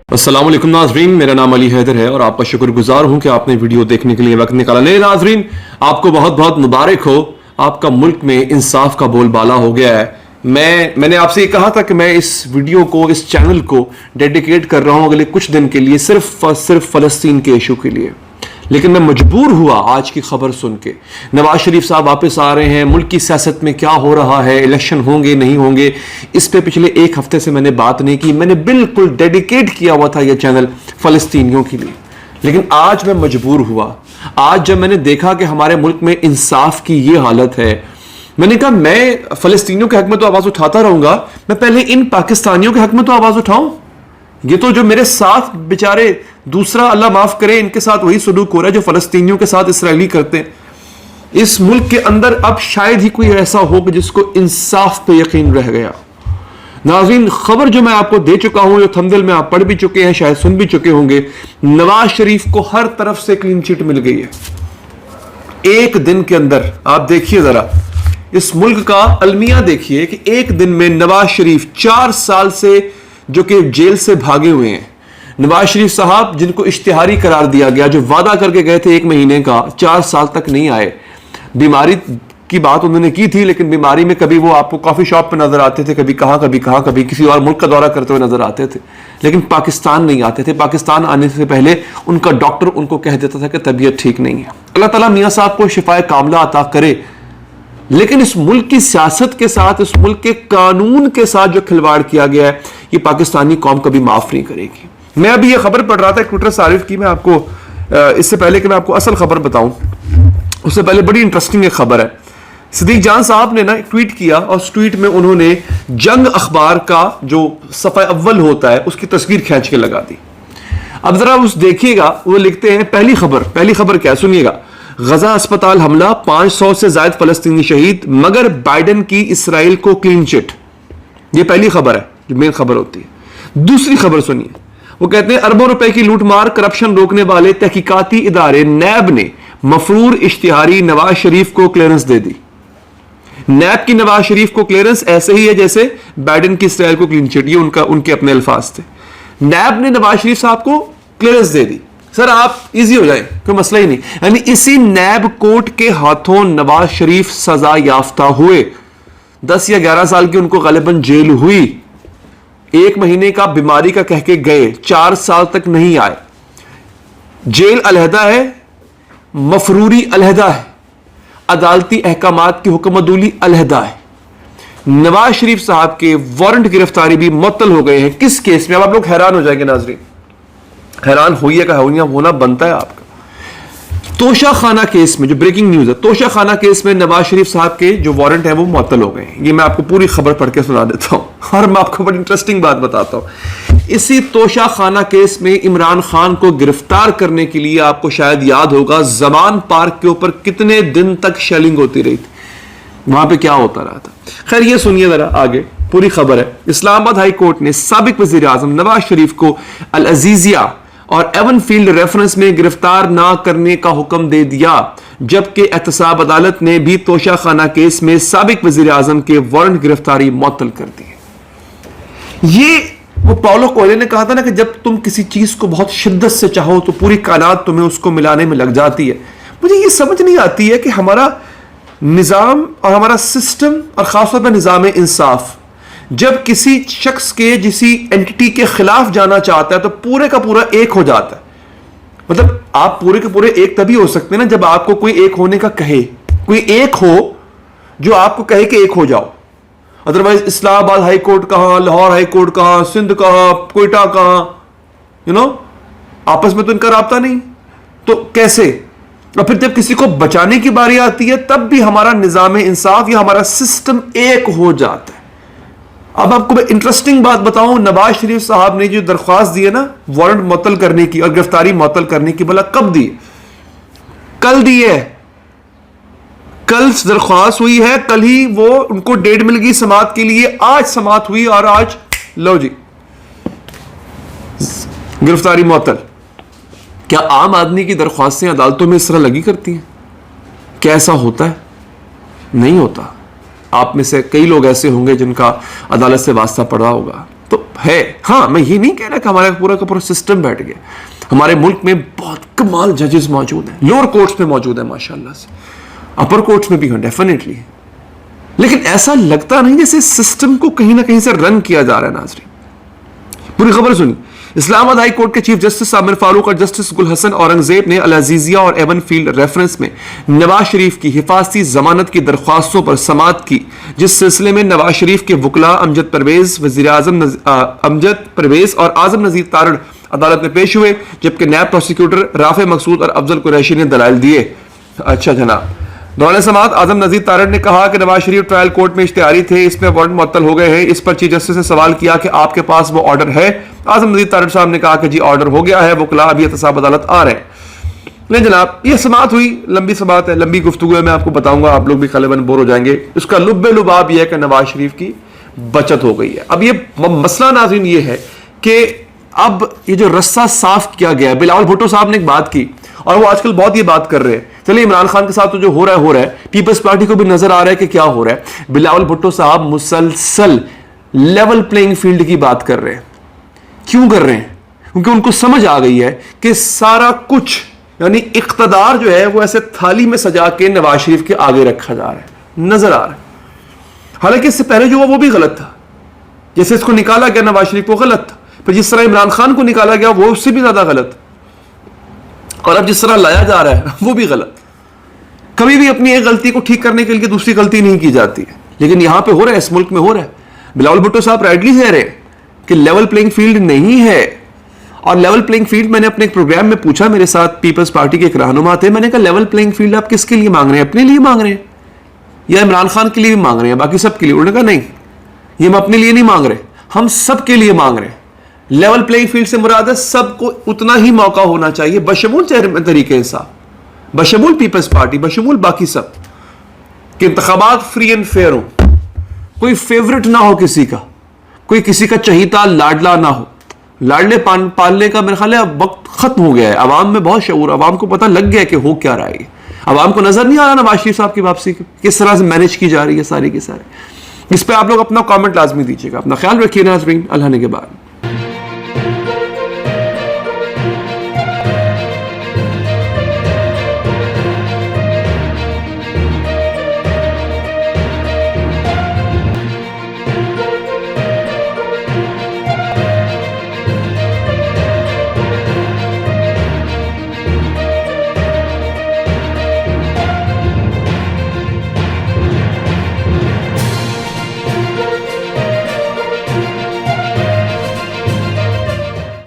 السلام علیکم ناظرین، میرا نام علی حیدر ہے اور آپ کا شکر گزار ہوں کہ آپ نے ویڈیو دیکھنے کے لیے وقت نکالا۔ لے ناظرین، آپ کو بہت بہت مبارک ہو، آپ کا ملک میں انصاف کا بول بالا ہو گیا ہے۔ میں نے آپ سے یہ کہا تھا کہ میں اس ویڈیو کو، اس چینل کو ڈیڈیکیٹ کر رہا ہوں اگلے کچھ دن کے لیے صرف فلسطین کے ایشو کے لیے، لیکن میں مجبور ہوا آج کی خبر سن کے۔ نواز شریف صاحب واپس آ رہے ہیں، ملک کی سیاست میں کیا ہو رہا ہے، الیکشن ہوں گے نہیں ہوں گے، اس پہ پچھلے ایک ہفتے سے میں نے بات نہیں کی۔ میں نے بالکل ڈیڈیکیٹ کیا ہوا تھا یہ چینل فلسطینیوں کے لیے، لیکن آج میں مجبور ہوا۔ آج جب میں نے دیکھا کہ ہمارے ملک میں انصاف کی یہ حالت ہے، میں نے کہا میں فلسطینیوں کے حق میں تو آواز اٹھاتا رہوں گا، میں پہلے ان پاکستانیوں کے حق میں تو آواز اٹھاؤں۔ یہ تو جو میرے ساتھ بیچارے، دوسرا اللہ معاف کرے، ان کے ساتھ وہی سلوک ہو رہا ہے جو فلسطینیوں کے ساتھ اسرائیلی کرتے ہیں۔ اس ملک کے اندر اب شاید ہی کوئی ایسا ہو کہ جس کو انصاف پہ یقین رہ گیا۔ ناظرین، خبر جو میں آپ کو دے چکا ہوں، جو تھمبنیل میں آپ پڑھ بھی چکے ہیں، شاید سن بھی چکے ہوں گے، نواز شریف کو ہر طرف سے کلین چٹ مل گئی ہے۔ ایک دن کے اندر آپ دیکھیے ذرا اس ملک کا المیہ دیکھیے کہ ایک دن میں نواز شریف 4 سال سے جو کہ جیل سے بھاگے ہوئے ہیں، نواز شریف صاحب جن کو اشتہاری قرار دیا گیا، جو وعدہ کر کے گئے تھے 1 مہینے کا، 4 سال تک نہیں آئے۔ بیماری کی بات انہوں نے کی تھی، لیکن بیماری میں کبھی وہ آپ کو کافی شاپ پہ نظر آتے تھے، کبھی کہاں کبھی کسی اور ملک کا دورہ کرتے ہوئے نظر آتے تھے، لیکن پاکستان نہیں آتے تھے۔ پاکستان آنے سے پہلے ان کا ڈاکٹر ان کو کہہ دیتا تھا کہ طبیعت ٹھیک نہیں ہے۔ اللہ تعالیٰ میاں صاحب کو شفائے کاملہ عطا کرے، لیکن اس ملک کی سیاست کے ساتھ، اس ملک کے قانون کے ساتھ جو کھلواڑ کیا گیا ہے، یہ پاکستانی قوم کبھی معاف نہیں کرے گی۔ میں ابھی یہ خبر پڑھ رہا تھا ٹویٹر صارف کی، میں آپ کو اس سے پہلے کہ میں آپ کو اصل خبر بتاؤں، اس سے پہلے بڑی انٹرسٹنگ ایک خبر ہے۔ صدیق جان صاحب نے ایک ٹویٹ کیا، اور اس ٹویٹ میں انہوں نے جنگ اخبار کا جو صفحہ اول ہوتا ہے اس کی تصویر کھینچ کے لگا دی۔ اب ذرا اس دیکھیے گا، وہ لکھتے ہیں پہلی خبر کیا، سنیے گا۔ غزہ اسپتال حملہ، 500 سے زائد فلسطینی شہید، مگر بائیڈن کی اسرائیل کو کلین چٹ۔ یہ پہلی خبر ہے جو مین خبر ہوتی ہے۔ دوسری خبر سنیے، وہ کہتے ہیں اربوں روپے کی لوٹ مار، کرپشن روکنے والے تحقیقاتی ادارے نیب نے مفرور اشتہاری نواز شریف کو کلیئرنس دے دی۔ نیب کی نواز شریف کو کلیئرنس ایسے ہی ہے جیسے بائیڈن کی اسرائیل کو کلین چٹ، یہ ان کے اپنے الفاظ تھے۔ نیب نے نواز شریف صاحب کو کلیئرنس دے دی۔ سر آپ ایزی ہو جائیں، کوئی مسئلہ ہی نہیں، یعنی اسی نیب کوٹ کے ہاتھوں نواز شریف سزا یافتہ ہوئے۔ 10 یا 11 سال کی ان کو غالباً جیل ہوئی، 1 مہینے کا بیماری کا کہہ کے گئے، 4 سال تک نہیں آئے۔ جیل علیحدہ ہے، مفروری علیحدہ ہے، عدالتی احکامات کی حکم عدولی علیحدہ ہے۔ نواز شریف صاحب کے وارنٹ گرفتاری بھی معطل ہو گئے ہیں۔ کس کیس میں؟ اب آپ لوگ حیران ہو جائیں گے ناظرین، حیران ہوئیے کہ ہونا بنتا ہے آپ کا۔ توشہ خانہ کیس میں، جو بریکنگ نیوز ہے، توشہ خانہ کیس میں نواز شریف صاحب کے جو وارنٹ ہیں وہ معطل ہو گئے ہیں۔ یہ میں آپ کو پوری خبر پڑھ کے سنا دیتا ہوں، اور میں آپ کو بڑی انٹرسٹنگ بات بتاتا ہوں۔ اسی توشہ خانہ کیس میں عمران خان کو گرفتار کرنے کے لیے آپ کو شاید یاد ہوگا زمان پارک کے اوپر کتنے دن تک شیلنگ ہوتی رہی تھی، وہاں پہ کیا ہوتا رہا تھا۔ خیر یہ سنیے ذرا آگے، پوری خبر ہے۔ اسلام آباد ہائی کورٹ نے سابق وزیر اعظم نواز شریف کو العزیزیہ اور ایون فیلڈ ریفرنس میں گرفتار نہ کرنے کا حکم دے دیا، جبکہ احتساب عدالت نے بھی توشہ خانہ کیس میں سابق وزیر اعظم کے وارنٹ گرفتاری معطل کر دی۔ یہ وہ پاولو کوئلو نے کہا تھا نا کہ جب تم کسی چیز کو بہت شدت سے چاہو تو پوری کائنات تمہیں اس کو ملانے میں لگ جاتی ہے۔ مجھے یہ سمجھ نہیں آتی ہے کہ ہمارا نظام اور ہمارا سسٹم، اور خاص طور پر نظام انصاف، جب کسی شخص کے کسی اینٹی کے خلاف جانا چاہتا ہے تو پورے کا پورا ایک ہو جاتا ہے۔ مطلب آپ پورے کے پورے ایک تبھی ہو سکتے ہیں نا جب آپ کو کوئی ایک ہونے کا کہے، کوئی ایک ہو جو آپ کو کہے کہ ایک ہو جاؤ۔ ادروائز اسلام آباد ہائی کورٹ کہاں، لاہور ہائی کورٹ کہاں، سندھ کہاں، کوئٹہ کہاں، آپس میں تو ان کا رابطہ نہیں، تو کیسے؟ اور پھر جب کسی کو بچانے کی باری آتی ہے تب بھی ہمارا نظام انصاف یا ہمارا سسٹم ایک ہو جاتا ہے۔ اب آپ کو میں انٹرسٹنگ بات بتاؤں، نواز شریف صاحب نے جو درخواست دی ہے نا وارنٹ معطل کرنے کی اور گرفتاری معطل کرنے کی، بھلا کب دی؟ کل دی ہے، کل درخواست ہوئی ہے، کل ہی وہ ان کو ڈیٹ مل گئی سماعت کے لیے، آج سماعت ہوئی اور آج لو جی گرفتاری معطل۔ کیا عام آدمی کی درخواستیں عدالتوں میں اس طرح لگی کرتی ہیں؟ کیا ایسا ہوتا ہے؟ نہیں ہوتا۔ آپ میں سے کئی لوگ ایسے ہوں گے جن کا عدالت سے واسطہ پڑا ہوگا، تو ہے. ہاں میں یہ نہیں کہہ رہا کہ ہمارا پورا کا پورا سسٹم بیٹھ گیا. ہمارے ملک میں بہت کمال ججز موجود ہیں, لوور کورٹس میں موجود ہیں ماشاءاللہ سے, اپر کورٹس میں بھی ہیں ڈیفینیٹلی, لیکن ایسا لگتا نہیں جیسے سسٹم کو کہیں نہ کہیں سے رن کیا جا رہا ہے. ناظرین پوری خبر سنی. اسلام آباد ہائی کورٹ کے چیف جسٹس عامر فاروق اور جسٹس گل حسن اورنگزیب نے العزیزیہ اور ایون فیلڈ ریفرنس میں نواز شریف کی حفاظتی ضمانت کی درخواستوں پر سماعت کی, جس سلسلے میں نواز شریف کے وکلاء امجد پرویز, وزیر اعظم امجد پرویز اور اعظم نذیر تارڑ عدالت میں پیش ہوئے, جبکہ نیب پروسیکیوٹر رافع مقصود اور افضل قریشی نے دلائل دیے. اچھا جناب, دوران سماعت اعظم نذیر تارڑ نے کہا کہ نواز شریف ٹرائل کورٹ میں اشتہاری تھے, اس میں وارنٹ معطل ہو گئے ہیں. اس پر چیف جسٹس نے سوال کیا کہ آپ کے پاس وہ آرڈر ہے؟ اعظم نذیر تارڑ صاحب نے کہا کہ جی آرڈر ہو گیا ہے, وکلاء ابھی احتساب عدالت آ رہے ہیں. نہیں جناب, یہ سماعت ہوئی, لمبی سماعت ہے, لمبی گفتگو ہے, میں آپ کو بتاؤں گا, آپ لوگ بھی غالباً بور ہو جائیں گے. اس کا لب لباب یہ ہے کہ نواز شریف کی بچت ہو گئی ہے. اب یہ مسئلہ ناظرین یہ ہے کہ اب یہ جو رسہ صاف کیا گیا ہے, بلاول بھٹو صاحب نے ایک بات کی اور وہ آج کل بہت یہ بات کر رہے ہیں. چلیے عمران خان کے ساتھ تو جو ہو رہا ہے, پیپلز پارٹی کو بھی نظر آ رہا ہے کہ کیا ہو رہا ہے. بلاول بھٹو صاحب مسلسل لیول پلینگ فیلڈ کی بات کر رہے ہیں. کیوں کر رہے ہیں؟ کیونکہ ان کو سمجھ آ گئی ہے کہ سارا کچھ یعنی اقتدار جو ہے وہ ایسے تھالی میں سجا کے نواز شریف کے آگے رکھا جا رہا ہے, نظر آ رہا ہے. حالانکہ اس سے پہلے جو ہوا وہ بھی غلط تھا, جیسے اس کو نکالا گیا نواز شریف کو غلط تھا, پھر جس طرح عمران خان کو نکالا گیا وہ اس سے بھی زیادہ غلط, اور اب جس طرح لایا جا رہا ہے وہ بھی غلط. کبھی بھی اپنی ایک غلطی کو ٹھیک کرنے کے لیے دوسری غلطی نہیں کی جاتی ہے, لیکن یہاں پہ ہو رہا ہے, اس ملک میں ہو رہا ہے. بلاول بھٹو صاحب رائٹلی کہہ رہے ہیں کہ لیول پلینگ فیلڈ نہیں ہے, اور لیول پلینگ فیلڈ میں نے اپنے ایک پروگرام میں پوچھا, میرے ساتھ پیپلز پارٹی کے ایک رہنما تھے, میں نے کہا لیول پلینگ فیلڈ آپ کس کے لیے مانگ رہے ہیں؟ اپنے لیے مانگ رہے ہیں یا عمران خان کے لیے بھی مانگ رہے ہیں, باقی سب کے لیے؟ انہوں نے کہا نہیں, یہ ہم اپنے لیے نہیں مانگ رہے, ہم سب کے لیے مانگ رہے ہیں. لیول پلینگ فیلڈ سے مراد ہے سب کو اتنا ہی موقع ہونا چاہیے, بشمول طریقے انصاف, بشمول پیپلز پارٹی, بشمول باقی سب, کہ انتخابات فری اینڈ فیئر ہوں, کوئی فیورٹ نہ ہو کسی کا, کوئی کسی کا چہیتا لاڈلا نہ ہو. لاڈلے پالنے کا میرے خیال ہے اب وقت ختم ہو گیا ہے. عوام میں بہت شعور, عوام کو پتہ لگ گیا کہ ہو کیا رہا ہے. عوام کو نظر نہیں آ رہا نواز شریف صاحب کی واپسی کس طرح سے مینج کی جا رہی ہے ساری کی ساری. اس پہ آپ لوگ اپنا کامنٹ لازمی دیجیے گا. اپنا خیال رکھیے ناظرین, اللہ نے کے بعد.